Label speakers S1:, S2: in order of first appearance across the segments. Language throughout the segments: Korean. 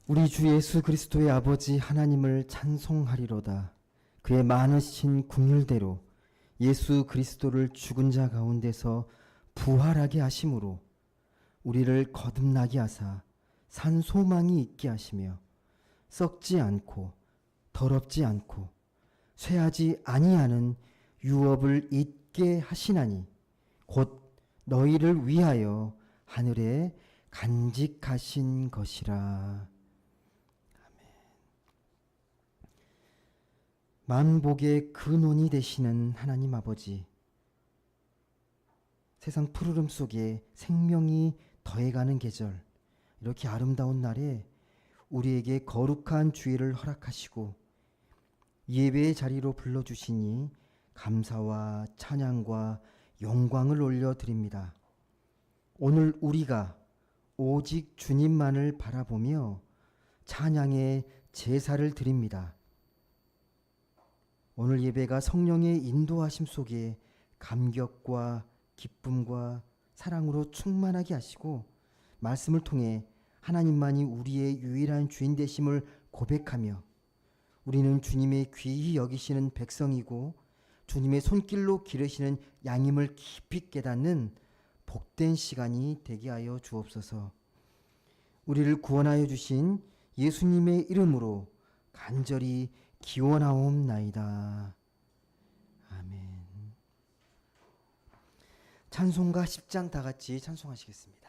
S1: 우리 주 예수 그리스도의 아버지 하나님을 찬송하리로다. 그의 많으신 긍휼대로 예수 그리스도를 죽은 자 가운데서 부활하게 하심으로 우리를 거듭나게 하사 산 소망이 있게 하시며 썩지 않고 더럽지 않고 쇠하지 아니하는 유업을 잊게 하시나니 곧 너희를 위하여 하늘에 간직하신 것이라. 만복의 근원이 되시는 하나님 아버지, 세상 푸르름 속에 생명이 더해가는 계절, 이렇게 아름다운 날에 우리에게 거룩한 주일을 허락하시고 예배의 자리로 불러주시니 감사와 찬양과 영광을 올려드립니다. 오늘 우리가 오직 주님만을 바라보며 찬양의 제사를 드립니다. 오늘 예배가 성령의 인도하심 속에 감격과 기쁨과 사랑으로 충만하게 하시고 말씀을 통해 하나님만이 우리의 유일한 주인 되심을 고백하며 우리는 주님의 귀히 여기시는 백성이고 주님의 손길로 기르시는 양임을 깊이 깨닫는 복된 시간이 되게 하여 주옵소서. 우리를 구원하여 주신 예수님의 이름으로 간절히 기원하옵나이다. 아멘. 찬송가 10장 다 같이 찬송하시겠습니다.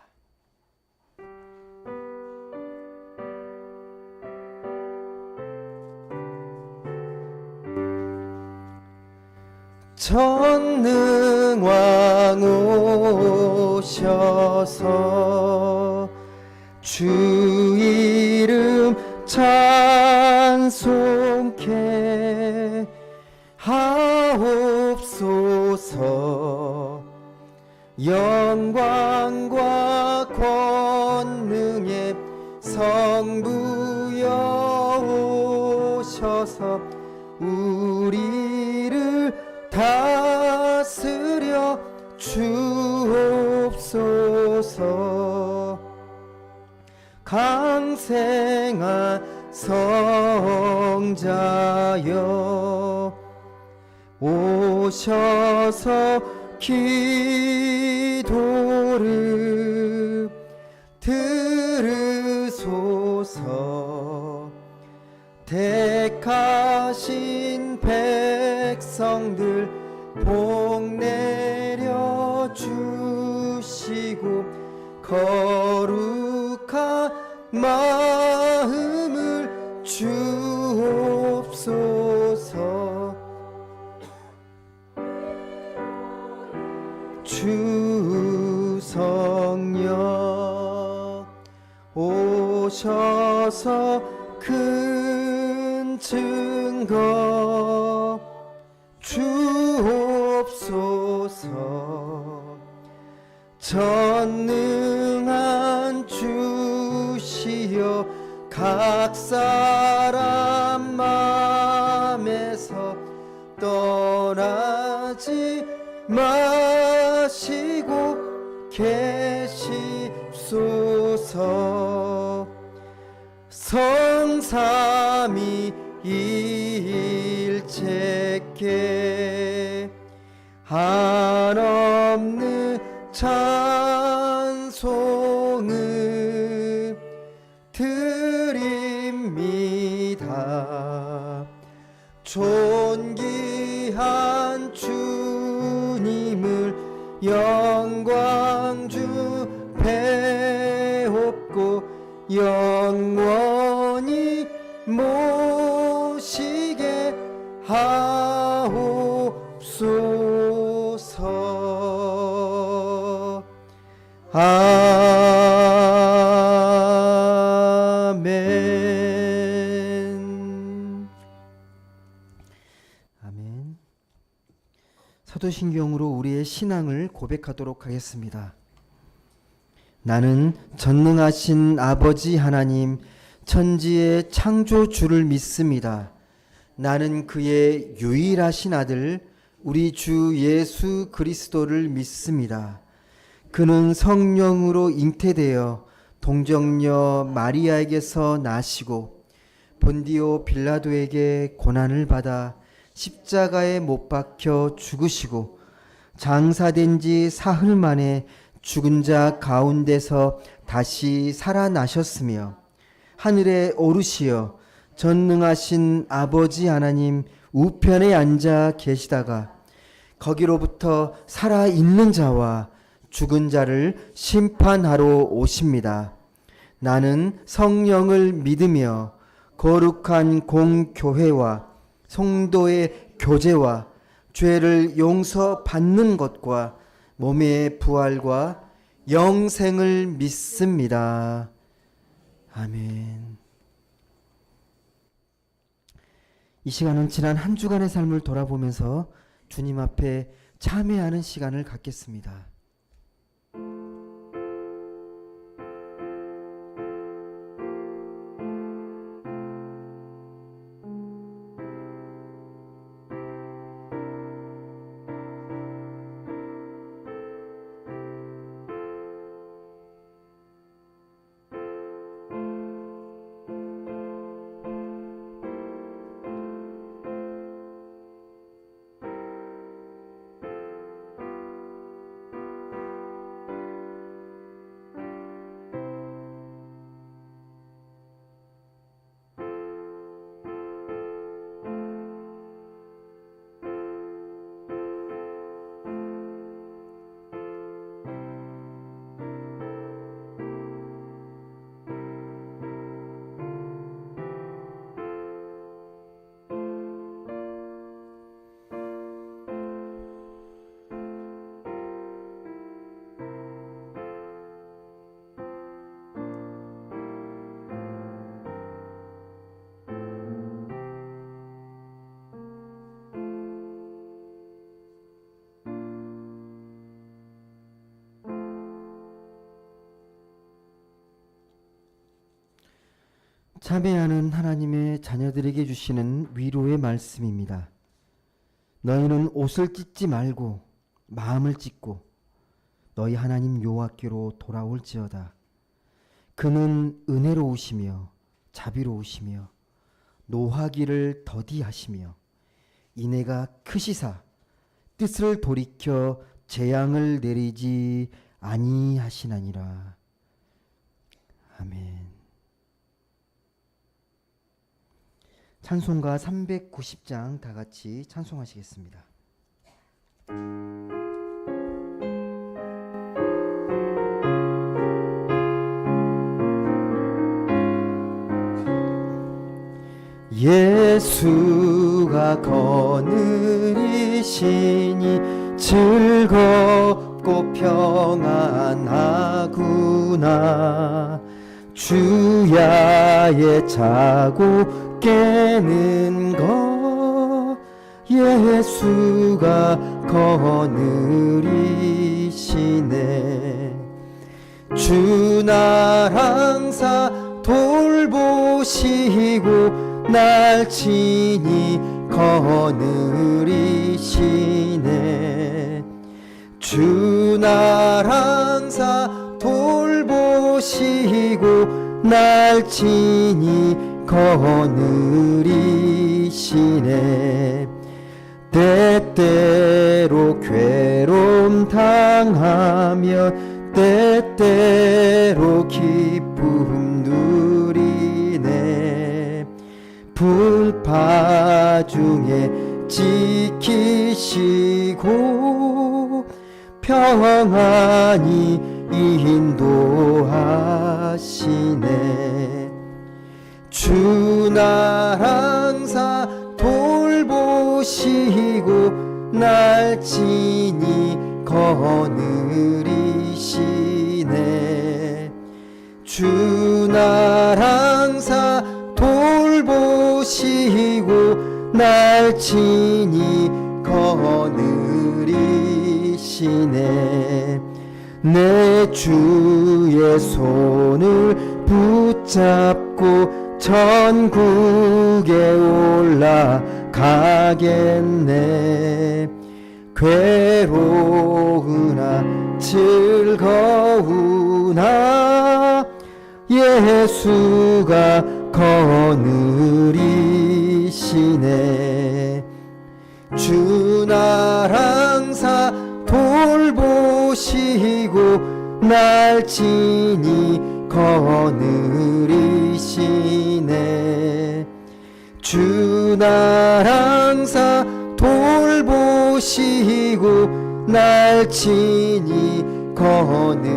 S1: 전능왕 오셔서 주 이름 찬송케 하옵소서. 영광과 권능의 성부여 오셔서 우리를 다스려 주옵소서. 강생한 성자여 오셔서 기도를 들으소서. 택하신 백성들 복 내려 주시고 거룩한 마음을 주옵소서. 주 성령 오셔서 큰 증거 주옵소서. 전능한 주시여 각 사람 마음에서 떠나지 마시고 계십소서. 성삼위 일체께 한없는 찬송을 드립니다. 존귀한 주님을 영광 주 배옵고 영원히 모시게 하옵소서. 아멘. 아멘. 사도신경으로 우리의 신앙을 고백하도록 하겠습니다. 나는 전능하신 아버지 하나님 천지의 창조주를 믿습니다. 나는 그의 유일하신 아들 우리 주 예수 그리스도를 믿습니다. 그는 성령으로 잉태되어 동정녀 마리아에게서 나시고 본디오 빌라도에게 고난을 받아 십자가에 못 박혀 죽으시고 장사된 지 사흘 만에 죽은 자 가운데서 다시 살아나셨으며 하늘에 오르시어 전능하신 아버지 하나님 우편에 앉아 계시다가 거기로부터 살아있는 자와 죽은 자를 심판하러 오십니다. 나는 성령을 믿으며 거룩한 공교회와 성도의 교제와 죄를 용서받는 것과 몸의 부활과 영생을 믿습니다. 아멘. 이 시간은 지난 한 주간의 삶을 돌아보면서 주님 앞에 참회하는 시간을 갖겠습니다. 참회하는 하나님의 자녀들에게 주시는 위로의 말씀입니다. 너희는 옷을 찢지 말고 마음을 찢고 너희 하나님 여호와께로 돌아올지어다. 그는 은혜로우시며 자비로우시며 노하기를 더디하시며 인애가 크시사 뜻을 돌이켜 재앙을 내리지 아니하시나니라. 아멘. 찬송가 390장 다 같이 찬송하시겠습니다. 예수가 거느리시니 즐겁고 평안하구나. 주야에 자고 깨는 것 예수가 거느리시네. 주 날 항상 돌보시고 날 친히 거느리시네. 주 날 항상 돌보시고 날 친히 거느리시네. 때때로 괴로움 당하면 때때로 기쁨 누리네. 불파 중에 지키시고 평안히 인도하시네. 주 날 항상 돌보시고 날 친히 거느리시네. 주 날 항상 돌보시고 날 친히 거느리시네. 내 주의 손을 붙잡고 천국에 올라가겠네. 괴로우나 즐거우나 예수가 거느리시네. 주 날 항상 돌보시고 날 친히 거느리시네. 주 날 항상 돌보시고 날 친히 거느리시네.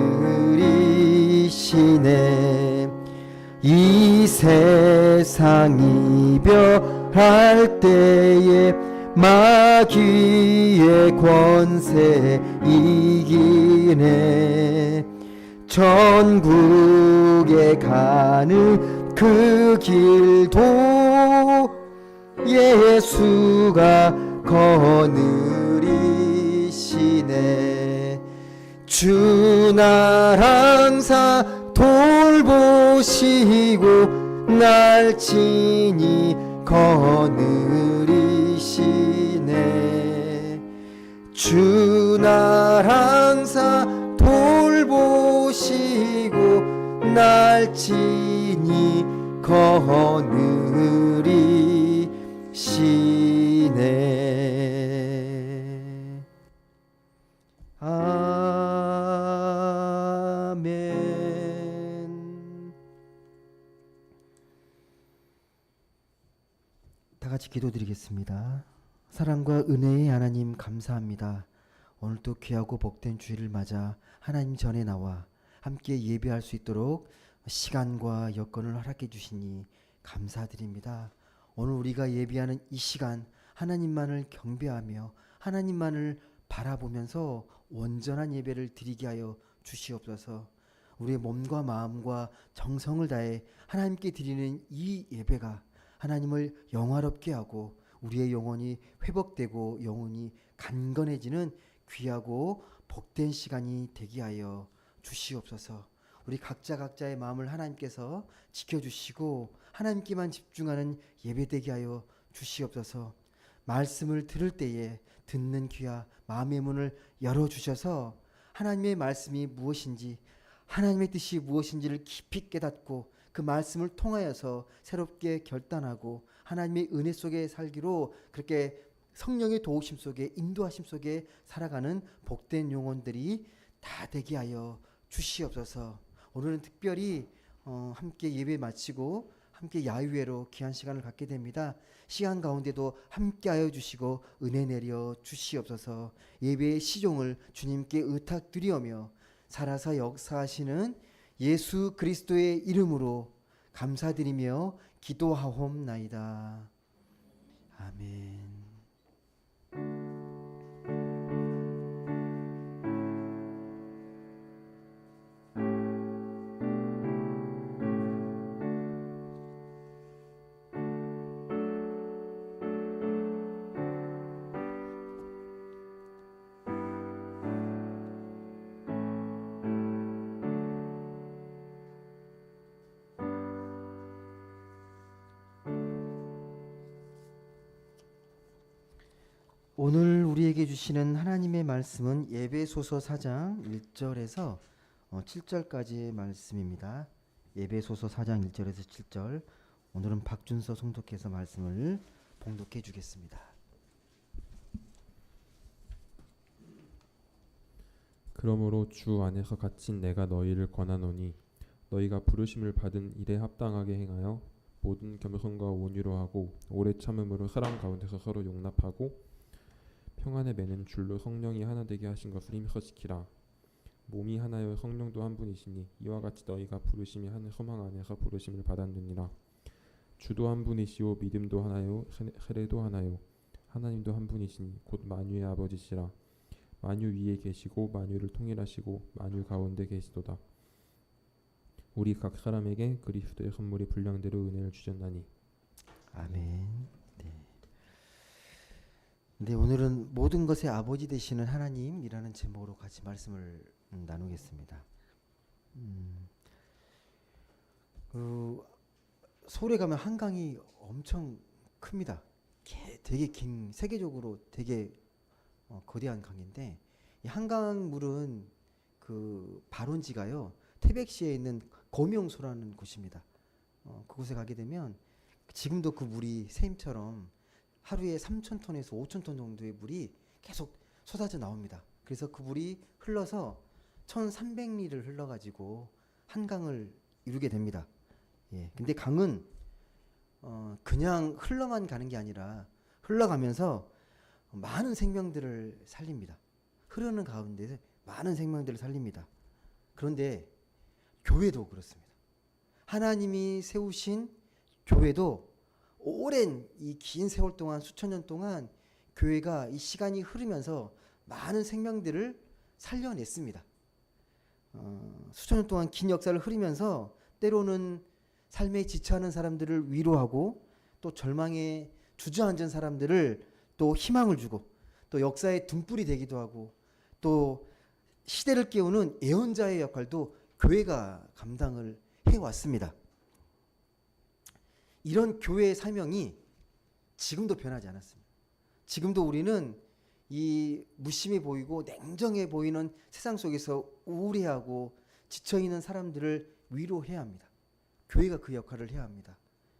S1: 이 세상 이별할 때에 마귀의 권세 이기네. 천국에 가는 그 길도 예수가 거느리시네. 주 날 항상 돌보시고 날 친히 거느리시네. 주 날 항상 돌보시고 날 친히 거느리시네. 아멘. 다 같이 기도드리겠습니다. 사랑과 은혜의 하나님 감사합니다. 오늘도 귀하고 복된 주일을 맞아 하나님 전에 나와 함께 예배할 수 있도록 시간과 여건을 허락해 주시니 감사드립니다. 오늘 우리가 예배하는 이 시간 하나님만을 경배하며 하나님만을 바라보면서 온전한 예배를 드리게 하여 주시옵소서. 우리의 몸과 마음과 정성을 다해 하나님께 드리는 이 예배가 하나님을 영화롭게 하고 우리의 영혼이 회복되고 영혼이 강건해지는 귀하고 복된 시간이 되게 하여 주시옵소서. 우리 각자의 마음을 하나님께서 지켜주시고 하나님께만 집중하는 예배되게 하여 주시옵소서. 말씀을 들을 때에 듣는 귀와 마음의 문을 열어주셔서 하나님의 말씀이 무엇인지 하나님의 뜻이 무엇인지를 깊이 깨닫고 그 말씀을 통하여서 새롭게 결단하고 하나님의 은혜 속에 살기로 그렇게 성령의 도우심 속에 인도하심 속에 살아가는 복된 영혼들이 다 되게 하여 주시옵소서. 오늘은 특별히 함께 예배 마치고 함께 야유회로 귀한 시간을 갖게 됩니다. 시간 가운데도 함께하여 주시고 은혜 내려 주시옵소서. 예배의 시종을 주님께 의탁드리오며 살아서 역사하시는 예수 그리스도의 이름으로 감사드리며 기도하옵나이다. 아멘. 오늘 우리에게 주시는 하나님의 말씀은 에베소서 4장 1절에서 7절까지의 말씀입니다. 에베소서 4장 1절에서 7절. 오늘은 박준서 송독해서 말씀을 봉독해 주겠습니다.
S2: 그러므로 주 안에서 갇힌 내가 너희를 권하노니 너희가 부르심을 받은 일에 합당하게 행하여 모든 겸손과 온유로 하고 오래 참음으로 사랑 가운데서 서로 용납하고 평안에 매는 줄로 성령이 하나 되게 하신 것을 힘써 지키라. 몸이 하나여 성령도 한 분이시니 이와 같이 너희가 부르심이 한 소망 안에서 부르심을 받았느니라. 주도 한 분이시오 믿음도 하나요 세례도 하나요 하나님도 한 분이시니 곧 만유의 아버지시라. 만유 위에 계시고 만유를 통일하시고 만유 가운데 계시도다. 우리 각 사람에게 그리스도의 선물이 분량대로 은혜를 주셨나니.
S1: 아멘. 네, 오늘은 모든 것의 아버지 되시는 하나님이라는 제목으로 같이 말씀을 나누겠습니다. 서울에 가면 한강이 엄청 큽니다. 되게 긴, 세계적으로 되게 거대한 강인데 이 한강물은 그 발원지가요 태백시에 있는 고명소라는 곳입니다. 그곳에 가게 되면 지금도 그 물이 샘처럼 하루에 3,000톤에서 5,000톤 정도의 물이 계속 쏟아져 나옵니다. 그래서 그 물이 흘러서 1,300리를 흘러가지고 한강을 이루게 됩니다. 예, 근데 강은 그냥 흘러만 가는 게 아니라 흘러가면서 많은 생명들을 살립니다. 흐르는 가운데 많은 생명들을 살립니다. 그런데 교회도 그렇습니다. 하나님이 세우신 교회도 오랜 이 긴 세월 동안 수천 년 동안 교회가 이 시간이 흐르면서 많은 생명들을 살려냈습니다. 수천 년 동안 긴 역사를 흐르면서 때로는 삶에 지쳐하는 사람들을 위로하고 또 절망에 주저앉은 사람들을 또 희망을 주고 또 역사의 등불이 되기도 하고 또 시대를 깨우는 예언자의 역할도 교회가 감당을 해왔습니다. 이런 교회의 사명이 지금도 변하지 않았습니다. 지금도 우리는 이 무심해 보이고 냉정해 보이는 세상 속에서 우울해하고 지쳐있는 사람들을 위로해야 합니다. 교회가 그 역할을 해야 합니다.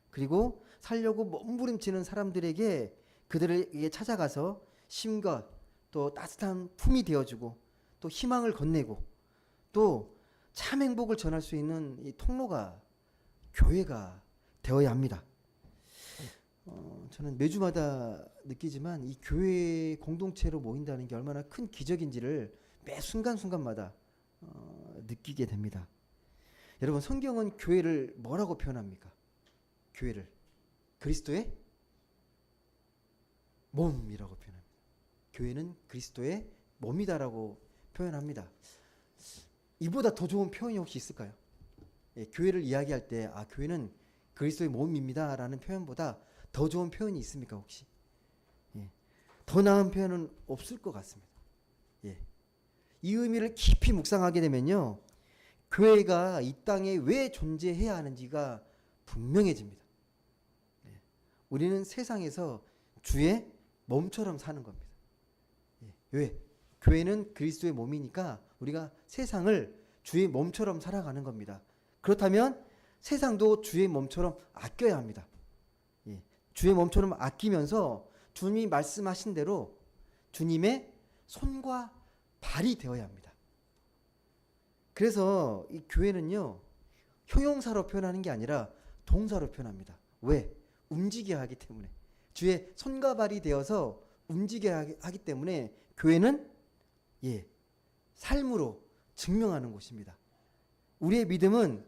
S1: 그리고 살려고 몸부림치는 사람들에게 그들에게 찾아가서 심과 또 따뜻한 품이 되어주고 또 희망을 건네고 또 참 행복을 전할 수 있는 이 통로가 교회가 되어야 합니다. 저는 매주마다 느끼지만 이 교회 공동체로 모인다는 게 얼마나 큰 기적인지를 매 순간순간마다 느끼게 됩니다. 여러분, 성경은 교회를 뭐라고 표현합니까? 교회를 그리스도의 몸이라고 표현합니다. 교회는 그리스도의 몸이다라고 표현합니다. 이보다 더 좋은 표현이 혹시 있을까요? 예, 교회를 이야기할 때 교회는 그리스도의 몸입니다 라는 표현보다 더 좋은 표현이 있습니까 혹시? 예, 더 나은 표현은 없을 것 같습니다. 예, 이 의미를 깊이 묵상하게 되면요, 교회가 이 땅에 왜 존재해야 하는지가 분명해집니다. 예, 우리는 세상에서 주의 몸처럼 사는 겁니다. 예, 왜? 교회는 그리스도의 몸이니까 우리가 세상을 주의 몸처럼 살아가는 겁니다. 그렇다면 세상도 주의 몸처럼 아껴야 합니다. 예. 주의 몸처럼 아끼면서 주님이 말씀하신 대로 주님의 손과 발이 되어야 합니다. 그래서 이 교회는요, 형용사로 표현하는 게 아니라 동사로 표현합니다. 왜? 움직여야 하기 때문에. 주의 손과 발이 되어서 움직여야 하기 때문에 교회는 삶으로 증명하는 곳입니다. 우리의 믿음은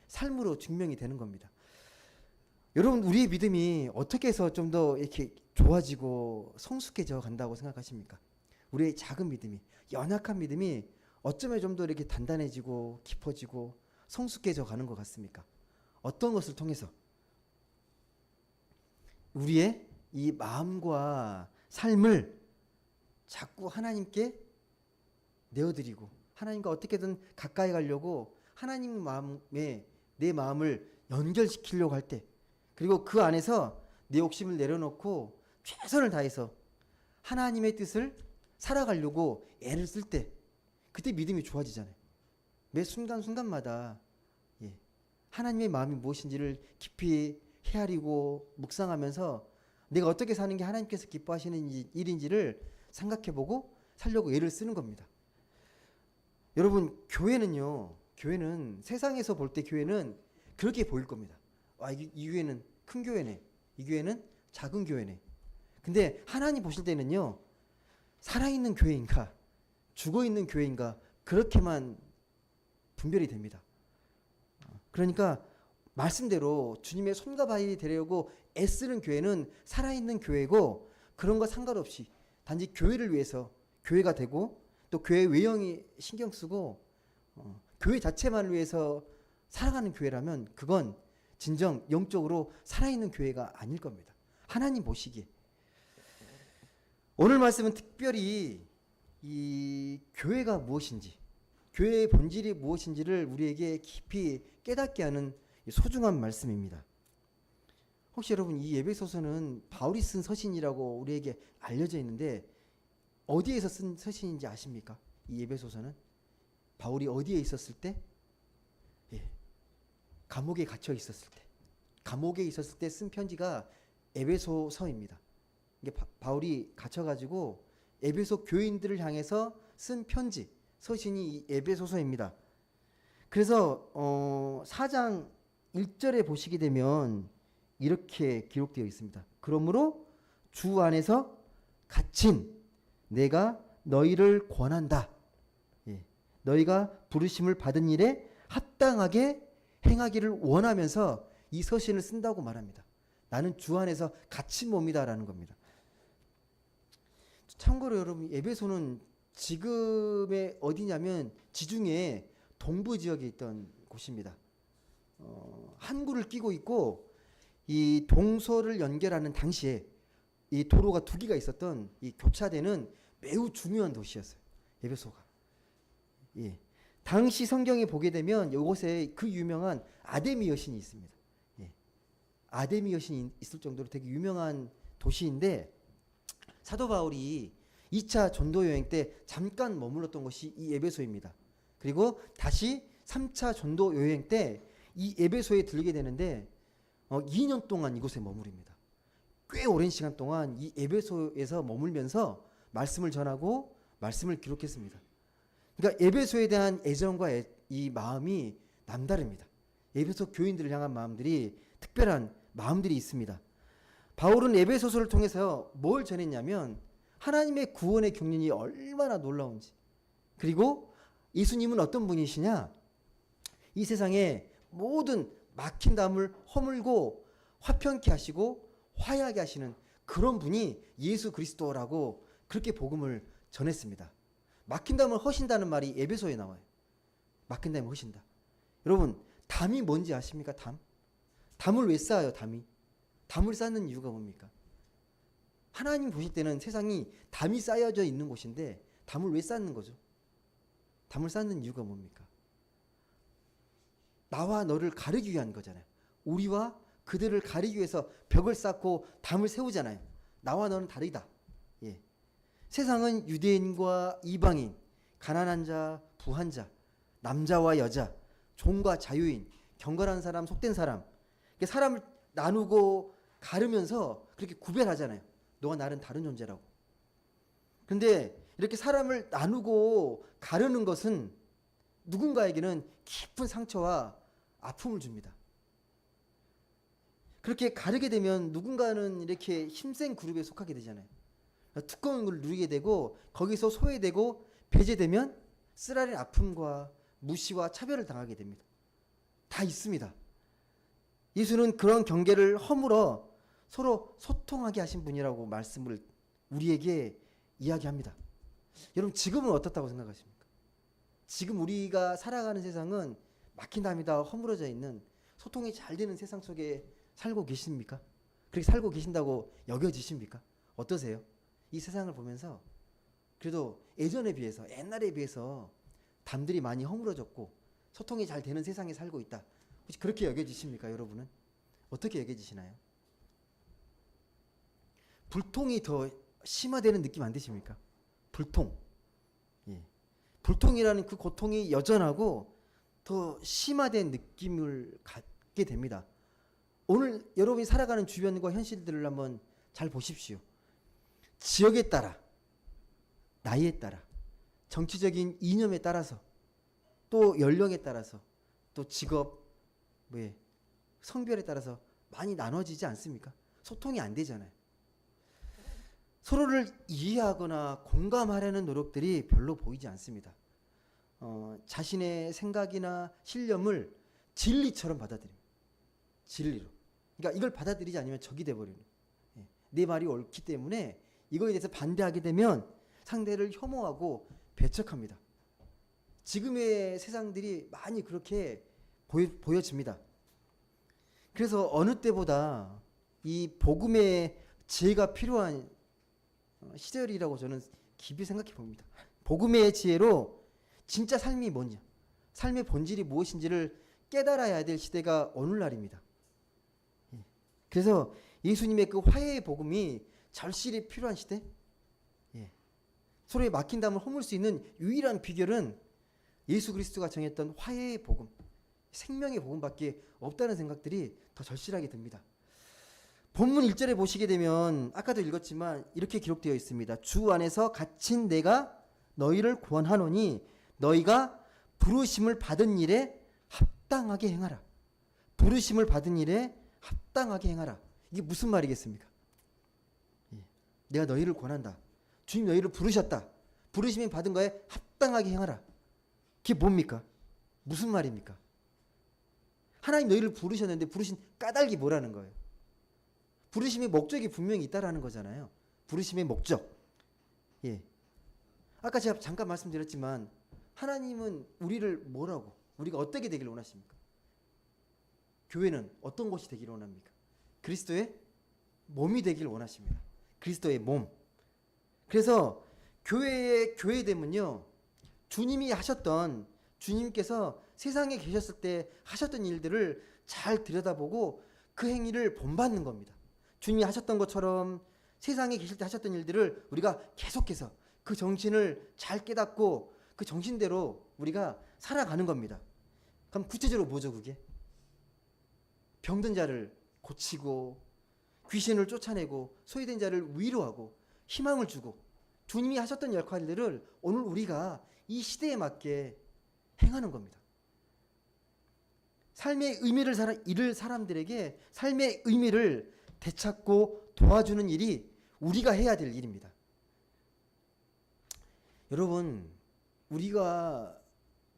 S1: 삶으로 증명이 되는 겁니다. 여러분, 우리의 믿음이 어떻게 해서 좀 더 이렇게 좋아지고 성숙해져 간다고 생각하십니까? 우리의 작은 믿음이, 연약한 믿음이 어쩌면 좀 더 이렇게 단단해지고 깊어지고 성숙해져 가는 것 같습니까? 어떤 것을 통해서? 우리의 이 마음과 삶을 자꾸 하나님께 내어드리고 하나님과 어떻게든 가까이 가려고 하나님 마음에 내 마음을 연결시키려고 할 때, 그리고 그 안에서 내 욕심을 내려놓고 최선을 다해서 하나님의 뜻을 살아가려고 애를 쓸 때, 그때 믿음이 좋아지잖아요. 매 순간순간마다 하나님의 마음이 무엇인지를 깊이 헤아리고 묵상하면서 내가 어떻게 사는 게 하나님께서 기뻐하시는 일인지를 생각해보고 살려고 애를 쓰는 겁니다. 여러분, 교회는 세상에서 볼 때 교회는 그렇게 보일 겁니다. 이 교회는 큰 교회네, 이 교회는 작은 교회네. 근데 하나님 보실 때는요, 살아있는 교회인가 죽어있는 교회인가 그렇게만 분별이 됩니다. 그러니까 말씀대로 주님의 손과 발이 되려고 애쓰는 교회는 살아있는 교회고, 그런 거 상관없이 단지 교회를 위해서 교회가 되고 또 교회 외형이 신경 쓰고 교회 자체만을 위해서 살아가는 교회라면 그건 진정 영적으로 살아있는 교회가 아닐 겁니다. 하나님 보시기에. 오늘 말씀은 특별히 이 교회가 무엇인지, 교회의 본질이 무엇인지를 우리에게 깊이 깨닫게 하는 소중한 말씀입니다. 혹시 여러분, 이 에베소서는 바울이 쓴 서신이라고 우리에게 알려져 있는데 어디에서 쓴 서신인지 아십니까? 이 에베소서는 바울이 어디에 있었을 때? 감옥에 갇혀 있었을 때, 감옥에 있었을 때 쓴 편지가 에베소서입니다. 이게 바울이 갇혀가지고 에베소 교인들을 향해서 쓴 편지, 서신이 이 에베소서입니다. 그래서 4장 1절에 보시게 되면 이렇게 기록되어 있습니다. 그러므로 주 안에서 갇힌 내가 너희를 권한다. 너희가 부르심을 받은 일에 합당하게 행하기를 원하면서 이 서신을 쓴다고 말합니다. 나는 주 안에서 갇힌 몸이다라는 겁니다. 참고로 여러분, 에베소는 지금의 어디냐면 지중해 동부 지역에 있던 곳입니다. 항구를 끼고 있고 이 동서를 연결하는 당시에 이 도로가 두 개가 있었던 이 교차되는 매우 중요한 도시였어요. 에베소가. 당시 성경에 보게 되면 이곳에 그 유명한 아데미 여신이 있습니다. 아데미 여신이 있을 정도로 되게 유명한 도시인데, 사도 바울이 2차 전도 여행 때 잠깐 머물렀던 곳이 이 에베소입니다. 그리고 다시 3차 전도 여행 때 이 에베소에 들게 되는데 2년 동안 이곳에 머무릅니다. 꽤 오랜 시간 동안 이 에베소에서 머물면서 말씀을 전하고 말씀을 기록했습니다. 그러니까 에베소에 대한 애정과 이 마음이 남다릅니다. 에베소 교인들을 향한 마음들이 특별한 마음들이 있습니다. 바울은 에베소서를 통해서 뭘 전했냐면 하나님의 구원의 경륜이 얼마나 놀라운지, 그리고 예수님은 어떤 분이시냐, 이 세상에 모든 막힌 담을 허물고 화평케 하시고 화해하게 하시는 그런 분이 예수 그리스도라고 그렇게 복음을 전했습니다. 막힌 담을 허신다는 말이 에베소에 나와요. 막힌 담을 허신다. 여러분, 담이 뭔지 아십니까? 담을 왜 쌓아요? 담을 쌓는 이유가 뭡니까? 하나님 보실 때는 세상이 담이 쌓여져 있는 곳인데 담을 왜 쌓는 거죠? 담을 쌓는 이유가 뭡니까? 나와 너를 가르기 위한 거잖아요. 우리와 그들을 가리기 위해서 벽을 쌓고 담을 세우잖아요. 나와 너는 다르다. 세상은 유대인과 이방인, 가난한 자, 부한 자, 남자와 여자, 종과 자유인, 경건한 사람, 속된 사람. 이렇게 사람을 나누고 가르면서 그렇게 구별하잖아요. 너와 나는 다른 존재라고. 그런데 이렇게 사람을 나누고 가르는 것은 누군가에게는 깊은 상처와 아픔을 줍니다. 그렇게 가르게 되면 누군가는 이렇게 힘센 그룹에 속하게 되잖아요. 두꺼운 걸 누리게 되고 거기서 소외되고 배제되면 쓰라린 아픔과 무시와 차별을 당하게 됩니다. 다 있습니다. 예수는 그런 경계를 허물어 서로 소통하게 하신 분이라고 말씀을 우리에게 이야기합니다. 여러분 지금은 어떻다고 생각하십니까? 지금 우리가 살아가는 세상은 막힌답니다. 허물어져 있는 소통이 잘 되는 세상 속에 살고 계십니까? 그렇게 살고 계신다고 여겨지십니까? 어떠세요? 이 세상을 보면서 그래도 예전에 비해서 옛날에 비해서 담들이 많이 허물어졌고 소통이 잘 되는 세상에 살고 있다. 혹시 그렇게 여겨지십니까? 여러분은? 어떻게 여겨지시나요? 불통이 더 심화되는 느낌 안 드십니까? 불통. 예. 불통이라는 그 고통이 여전하고 더 심화된 느낌을 갖게 됩니다. 오늘 여러분이 살아가는 주변과 현실들을 한번 잘 보십시오. 지역에 따라, 나이에 따라, 정치적인 이념에 따라서, 또 연령에 따라서, 또 직업, 성별에 따라서 많이 나눠지지 않습니까? 소통이 안 되잖아요. 서로를 이해하거나 공감하려는 노력들이 별로 보이지 않습니다. 자신의 생각이나 신념을 진리처럼 받아들입니다. 진리로. 그러니까 이걸 받아들이지 않으면 적이 돼버리는. 내 말이 옳기 때문에 이거에 대해서 반대하게 되면 상대를 혐오하고 배척합니다. 지금의 세상들이 많이 그렇게 보여집니다. 그래서 어느 때보다 이 복음의 지혜가 필요한 시절이라고 저는 깊이 생각해 봅니다. 복음의 지혜로 진짜 삶이 뭐냐, 삶의 본질이 무엇인지를 깨달아야 될 시대가 오늘날입니다. 그래서 예수님의 그 화해의 복음이 절실히 필요한 시대. 서로의 막힌 담을 허물 수 있는 유일한 비결은 예수 그리스도가 정했던 화해의 복음, 생명의 복음밖에 없다는 생각들이 더 절실하게 듭니다. 본문 1절에 보시게 되면 아까도 읽었지만 이렇게 기록되어 있습니다. 주 안에서 갇힌 내가 너희를 구원하노니 너희가 부르심을 받은 일에 합당하게 행하라. 부르심을 받은 일에 합당하게 행하라. 이게 무슨 말이겠습니까? 내가 너희를 권한다. 주님 너희를 부르셨다. 부르심을 받은 거에 합당하게 행하라. 그게 뭡니까? 무슨 말입니까? 하나님 너희를 부르셨는데 부르신 까닭이 뭐라는 거예요? 부르심의 목적이 분명히 있다라는 거잖아요. 부르심의 목적. 아까 제가 잠깐 말씀드렸지만 하나님은 우리를 뭐라고, 우리가 어떻게 되기를 원하십니까? 교회는 어떤 곳이 되기를 원합니까? 그리스도의 몸이 되기를 원하십니다. 그리스도의 몸. 그래서 교회됨은요, 주님이 하셨던, 주님께서 세상에 계셨을 때 하셨던 일들을 잘 들여다보고 그 행위를 본받는 겁니다. 주님이 하셨던 것처럼 세상에 계실 때 하셨던 일들을 우리가 계속해서 그 정신을 잘 깨닫고 그 정신대로 우리가 살아가는 겁니다. 그럼 구체적으로 뭐죠, 그게? 병든 자를 고치고 귀신을 쫓아내고 소외된 자를 위로하고 희망을 주고 주님이 하셨던 역할들을 오늘 우리가 이 시대에 맞게 행하는 겁니다. 삶의 의미를 잃을 사람들에게 삶의 의미를 되찾고 도와주는 일이 우리가 해야 될 일입니다. 여러분, 우리가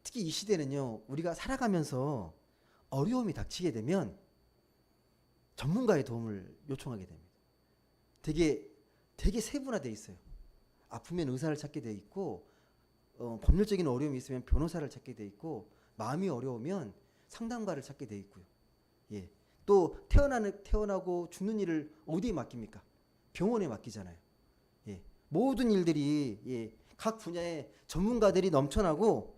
S1: 특히 이 시대는요, 우리가 살아가면서 어려움이 닥치게 되면 전문가의 도움을 요청하게 됩니다. 되게 세분화되어 있어요. 아프면 의사를 찾게 되어 있고, 법률적인 어려움이 있으면 변호사를 찾게 되어 있고, 마음이 어려우면 상담가를 찾게 되어 있고요. 또 태어나고 죽는 일을 어디에 맡깁니까? 병원에 맡기잖아요. 모든 일들이 각 분야의 전문가들이 넘쳐나고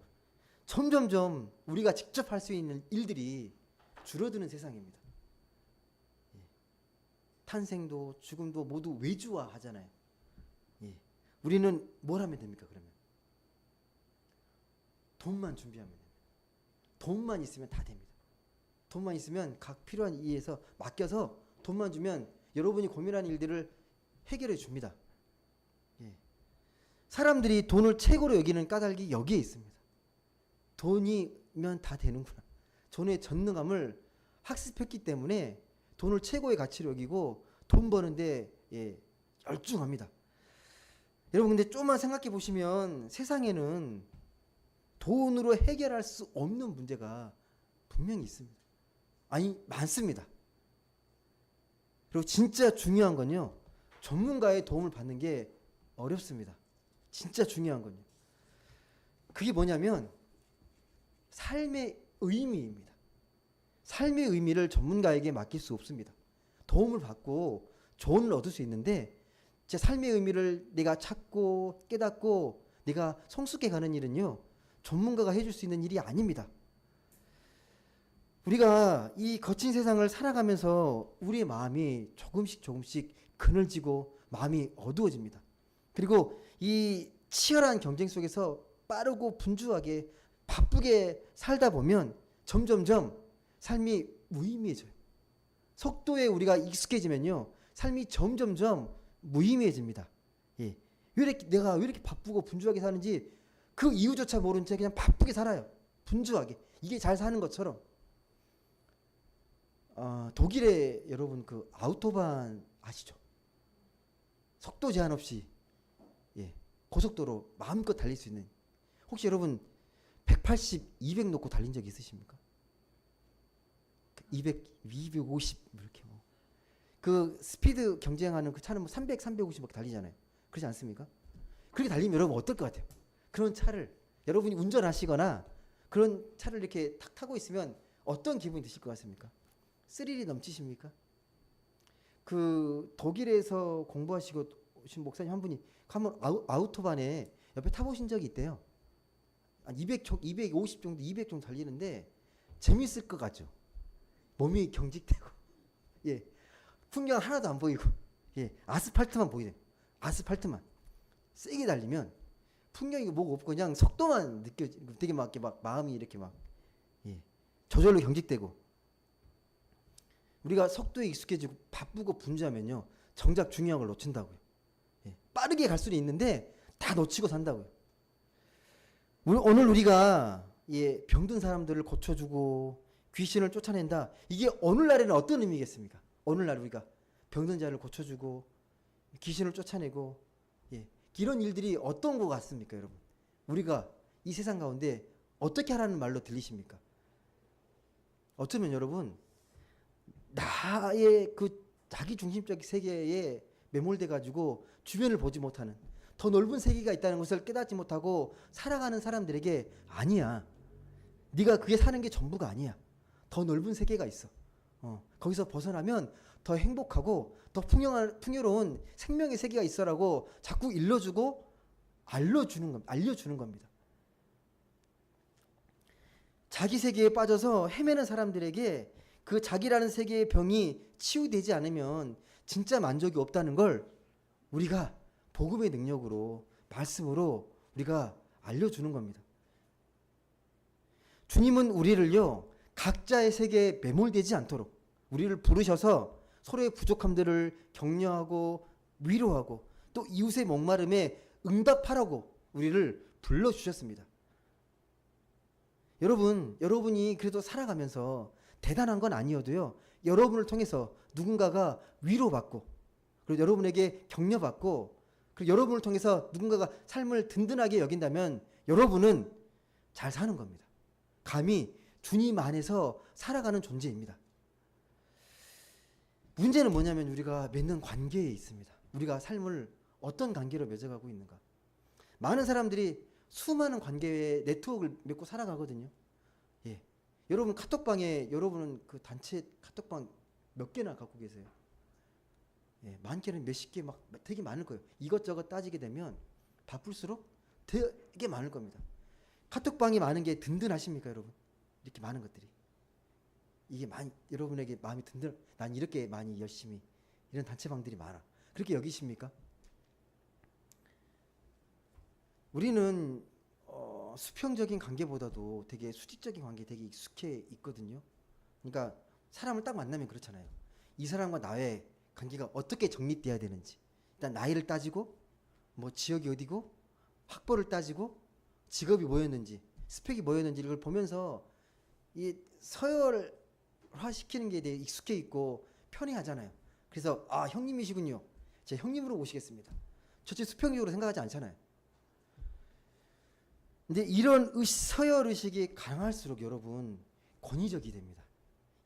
S1: 점점점 우리가 직접 할 수 있는 일들이 줄어드는 세상입니다. 탄생도 죽음도 모두 외주화하잖아요. 우리는 뭘 하면 됩니까? 그러면 돈만 준비하면 됩니다. 돈만 있으면 다 됩니다. 돈만 있으면 각 필요한 이에서 맡겨서 돈만 주면 여러분이 고민하는 일들을 해결해 줍니다. 예. 사람들이 돈을 최고로 여기는 까닭이 여기에 있습니다. 돈이면 다 되는구나. 돈의 전능함을 학습했기 때문에 돈을 최고의 가치로 여기고 돈 버는데 열중합니다. 여러분 근데 좀만 생각해 보시면 세상에는 돈으로 해결할 수 없는 문제가 분명히 있습니다. 아니 많습니다. 그리고 진짜 중요한 건요. 전문가의 도움을 받는 게 어렵습니다. 진짜 중요한 건요. 그게 뭐냐면 삶의 의미입니다. 삶의 의미를 전문가에게 맡길 수 없습니다. 도움을 받고 조언을 얻을 수 있는데 제 삶의 의미를 내가 찾고 깨닫고 내가 성숙해 가는 일은요. 전문가가 해줄 수 있는 일이 아닙니다. 우리가 이 거친 세상을 살아가면서 우리의 마음이 조금씩 그늘지고 마음이 어두워집니다. 그리고 이 치열한 경쟁 속에서 빠르고 분주하게 바쁘게 살다 보면 점점점 삶이 무의미해져요. 속도에 우리가 익숙해지면요. 삶이 점점점 무의미해집니다. 예. 내가 왜 이렇게 바쁘고 분주하게 사는지 그 이유조차 모른 채 그냥 바쁘게 살아요. 분주하게. 이게 잘 사는 것처럼. 독일에 여러분 그 아우토반 아시죠? 속도 제한 없이 고속도로 마음껏 달릴 수 있는. 혹시 여러분 180, 200 놓고 달린 적 있으십니까? 200, 250 이렇게 뭐. 그 스피드 경쟁하는 그 차는 뭐 300, 350 막 달리잖아요. 그렇지 않습니까? 그렇게 달리면 여러분 어떨 것 같아요? 그런 차를 여러분이 운전하시거나 그런 차를 이렇게 탁 타고 있으면 어떤 기분이 드실 것 같습니까? 스릴이 넘치십니까? 그 독일에서 공부하시고 오신 목사님 한 분이 한번 아우토반에 옆에 타보신 적이 있대요. 한 250 정도, 200 정도 달리는데 재밌을 것 같죠. 몸이 경직되고, 풍경 하나도 안 보이고, 아스팔트만 보이네. 아스팔트만 세게 달리면 풍경이 뭐가 없고 그냥 속도만 느껴지고 되게 막 마음이 이렇게 막 저절로 경직되고. 우리가 속도에 익숙해지고 바쁘고 분주하면요 정작 중요한 걸 놓친다고요. 빠르게 갈 수는 있는데 다 놓치고 산다고요. 오늘 우리가 병든 사람들을 고쳐주고 귀신을 쫓아낸다. 이게 오늘날에는 어떤 의미겠습니까? 오늘날 우리가 병든 자를 고쳐주고 귀신을 쫓아내고 이런 일들이 어떤 것 같습니까, 여러분? 우리가 이 세상 가운데 어떻게 하라는 말로 들리십니까? 어쩌면 여러분 나의 그 자기 중심적 세계에 매몰돼 가지고 주변을 보지 못하는 더 넓은 세계가 있다는 것을 깨닫지 못하고 살아가는 사람들에게 아니야. 네가 그게 사는 게 전부가 아니야. 더 넓은 세계가 있어. 거기서 벗어나면 더 행복하고 더 풍요로운 생명의 세계가 있어라고 자꾸 일러주고 알려주는 겁니다. 자기 세계에 빠져서 헤매는 사람들에게 그 자기라는 세계의 병이 치유되지 않으면 진짜 만족이 없다는 걸 우리가 복음의 능력으로 말씀으로 우리가 알려주는 겁니다. 주님은 우리를요 각자의 세계에 매몰되지 않도록 우리를 부르셔서 서로의 부족함들을 격려하고 위로하고 또 이웃의 목마름에 응답하라고 우리를 불러주셨습니다. 여러분이 그래도 살아가면서 대단한 건 아니어도요 여러분을 통해서 누군가가 위로받고 그리고 여러분에게 격려받고 그리고 여러분을 통해서 누군가가 삶을 든든하게 여긴다면 여러분은 잘 사는 겁니다. 감히 주님 안에서 살아가는 존재입니다. 문제는 뭐냐면 우리가 맺는 관계에 있습니다. 우리가 삶을 어떤 관계로 맺어가고 있는가. 많은 사람들이 수많은 관계의 네트워크를 맺고 살아가거든요. 여러분 카톡방에 여러분은 그 단체 카톡방 몇 개나 갖고 계세요? 많게는 몇십 개 막 되게 많을 거예요. 이것저것 따지게 되면 바쁠수록 되게 많을 겁니다. 카톡방이 많은 게 든든하십니까, 여러분? 이렇게 많은 것들이. 이게 많이 여러분에게 마음이 난 이렇게 많이 열심히 이런 단체방들이 많아. 그렇게 여기십니까? 우리는 수평적인 관계보다도 되게 수직적인 관계에 되게 익숙해 있거든요. 그러니까 사람을 딱 만나면 그렇잖아요. 이 사람과 나의 관계가 어떻게 정립돼야 되는지. 일단 나이를 따지고, 뭐 지역이 어디고, 학벌을 따지고, 직업이 뭐였는지, 스펙이 뭐였는지 이걸 보면서 이 서열화시키는 게 되게 익숙해 있고 편해하잖아요. 그래서 아, 형님이시군요. 제 형님으로 모시겠습니다. 저체 수평적으로 생각하지 않잖아요. 근데 이런 서열 의식이 강할수록 여러분 권위적이 됩니다.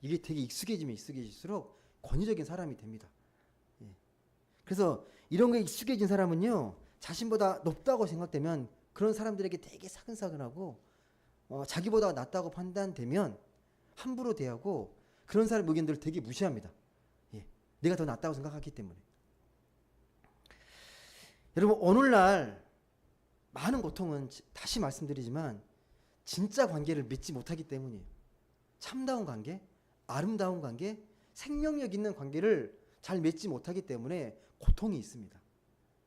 S1: 이게 되게 익숙해지면 익숙해질수록 권위적인 사람이 됩니다. 예. 그래서 이런 거에 익숙해진 사람은요, 자신보다 높다고 생각되면 그런 사람들에게 되게 사근사근하고 자기보다 낫다고 판단되면 함부로 대하고 그런 사람 의견들을 되게 무시합니다. 예. 내가 더 낫다고 생각하기 때문에. 여러분, 오늘날 많은 고통은 다시 말씀드리지만 진짜 관계를 맺지 못하기 때문이에요. 참다운 관계, 아름다운 관계, 생명력 있는 관계를 잘 맺지 못하기 때문에 고통이 있습니다.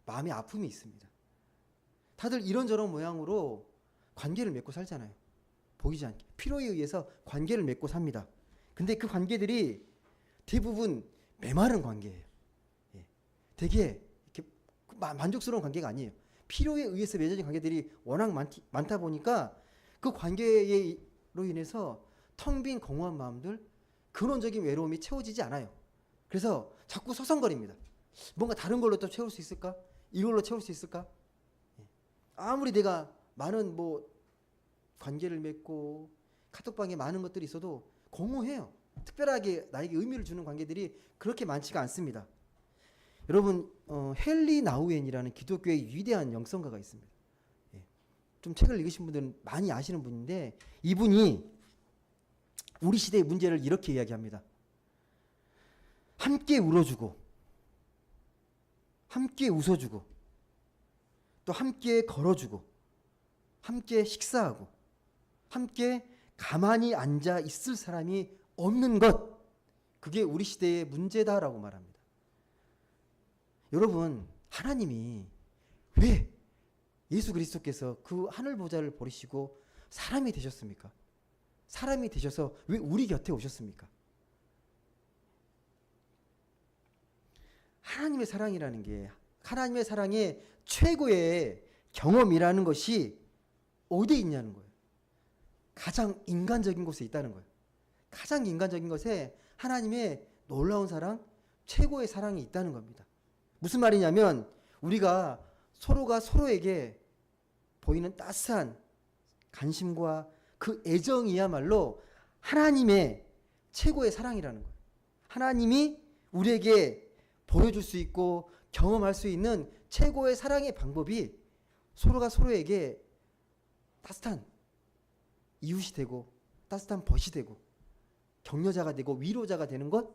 S1: 마음의 아픔이 있습니다. 다들 이런저런 모양으로 관계를 맺고 살잖아요. 보이지 않게 필요에 의해서 관계를 맺고 삽니다. 근데 그 관계들이 대부분 메마른 관계예요. 예. 되게 이렇게 만족스러운 관계가 아니에요. 필요에 의해서 맺어진 관계들이 워낙 많다 보니까 그 관계로 인해서 텅 빈 공허한 마음들, 근원적인 외로움이 채워지지 않아요. 그래서 자꾸 서성거립니다. 뭔가 다른 걸로 또 채울 수 있을까? 이걸로 채울 수 있을까? 아무리 내가 많은 관계를 맺고 카톡방에 많은 것들이 있어도 공허해요. 특별하게 나에게 의미를 주는 관계들이 그렇게 많지가 않습니다. 여러분, 헨리 나우엔이라는 기독교의 위대한 영성가가 있습니다. 예. 좀 책을 읽으신 분들은 많이 아시는 분인데 이분이 우리 시대의 문제를 이렇게 이야기합니다. 함께 울어주고 함께 웃어주고 또 함께 걸어주고 함께 식사하고 함께 가만히 앉아 있을 사람이 없는 것, 그게 우리 시대의 문제다라고 말합니다. 여러분, 하나님이 왜 예수 그리스도께서 그 하늘 보좌를 버리시고 사람이 되셨습니까? 사람이 되셔서 왜 우리 곁에 오셨습니까? 하나님의 사랑이라는 게, 하나님의 사랑의 최고의 경험이라는 것이 어디에 있냐는 거예요. 가장 인간적인 곳에 있다는 거예요. 가장 인간적인 것에 하나님의 놀라운 사랑, 최고의 사랑이 있다는 겁니다. 무슨 말이냐면 우리가 서로가 서로에게 보이는 따스한 관심과 그 애정이야말로 하나님의 최고의 사랑이라는 거예요. 하나님이 우리에게 보여줄 수 있고 경험할 수 있는 최고의 사랑의 방법이 서로가 서로에게 따뜻한 이웃이 되고 따뜻한 벗이 되고 격려자가 되고 위로자가 되는 것,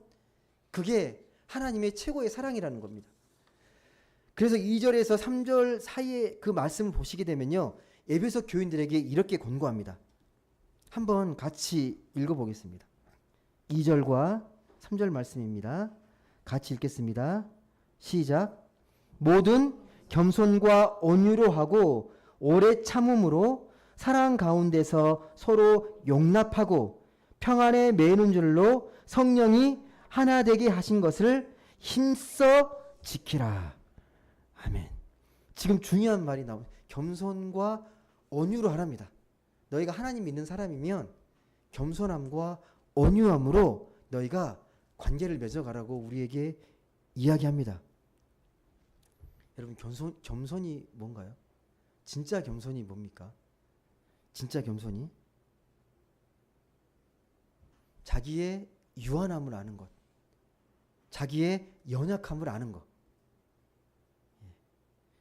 S1: 그게 하나님의 최고의 사랑이라는 겁니다. 그래서 2절에서 3절 사이에 그 말씀을 보시게 되면요, 에베소 교인들에게 이렇게 권고합니다. 한번 같이 읽어보겠습니다. 2절과 3절 말씀입니다. 같이 읽겠습니다. 시작. 모든 겸손과 온유로 하고 오래 참음으로 사랑 가운데서 서로 용납하고 평안에 매는 줄로 성령이 하나 되게 하신 것을 힘써 지키라. 아멘. 지금 중요한 말이 나옵니다. 겸손과 온유로 하랍니다. 너희가 하나님 믿는 사람이면 겸손함과 온유함으로 너희가 관계를 맺어가라고 우리에게 이야기합니다. 여러분, 겸손이 뭔가요? 진짜 겸손이 뭡니까? 진짜 겸손이 자기의 유한함을 아는 것, 자기의 연약함을 아는 것,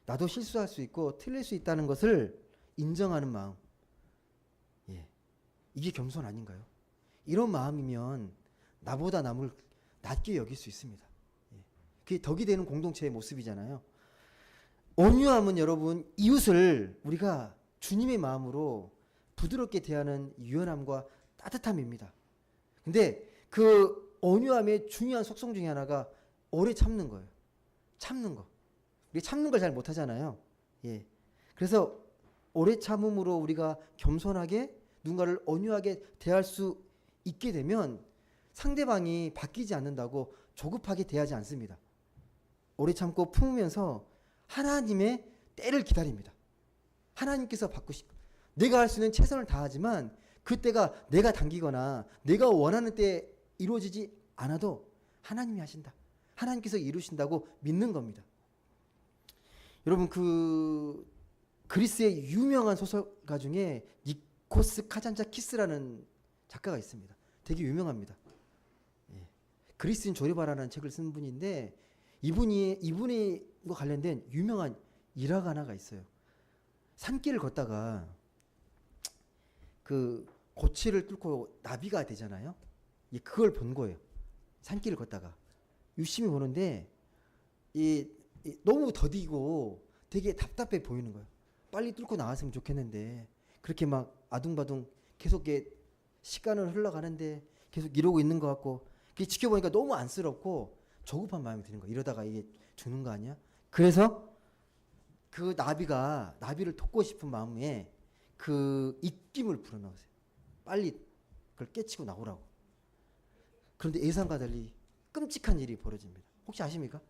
S1: 나도 실수할 수 있고 틀릴 수 있다는 것을 인정하는 마음, 이게 겸손 아닌가요? 이런 마음이면 나보다 남을 낮게 여길 수 있습니다. 그게 덕이 되는 공동체의 모습이잖아요. 온유함은 여러분, 이웃을 우리가 주님의 마음으로 부드럽게 대하는 유연함과 따뜻함입니다. 근데 그 온유함의 중요한 속성 중에 하나가 오래 참는 거예요. 참는 거. 우리 참는 걸 잘 못하잖아요. 그래서 오래 참음으로 우리가 겸손하게 누군가를 온유하게 대할 수 있게 되면 상대방이 바뀌지 않는다고 조급하게 대하지 않습니다. 오래 참고 품으면서 하나님의 때를 기다립니다. 하나님께서 바꾸시고 내가 할 수 있는 최선을 다하지만 그 때가 내가 당기거나 내가 원하는 때에 이루어지지 않아도 하나님이 하신다. 하나님께서 이루신다고 믿는 겁니다. 여러분 그 그리스의 유명한 소설가 중에 니코스 카잔자키스라는 작가가 있습니다. 되게 유명합니다. 예. 그리스인 조리바라는 책을 쓴 분인데 이분이 관련된 유명한 일화가 하나가 있어요. 산길을 걷다가 그 고치를 뚫고 나비가 되잖아요. 예, 그걸 본 거예요. 산길을 걷다가 유심히 보는데 너무 더디고 되게 답답해 보이는 거예요. 빨리 뚫고 나왔으면 좋겠는데 그렇게 막 아둥바둥 계속 시간을 흘러가는데 계속 이러고 있는 것 같고 지켜보니까 너무 안쓰럽고 조급한 마음이 드는 거예요. 이러다가 이게 죽는 거 아니야? 그래서 그 나비를 돕고 싶은 마음에 그 입김을 불어넣으세요. 빨리 그걸 깨치고 나오라고. 그런데 예상과 달리 끔찍한 일이 벌어집니다. 혹시 아십니까?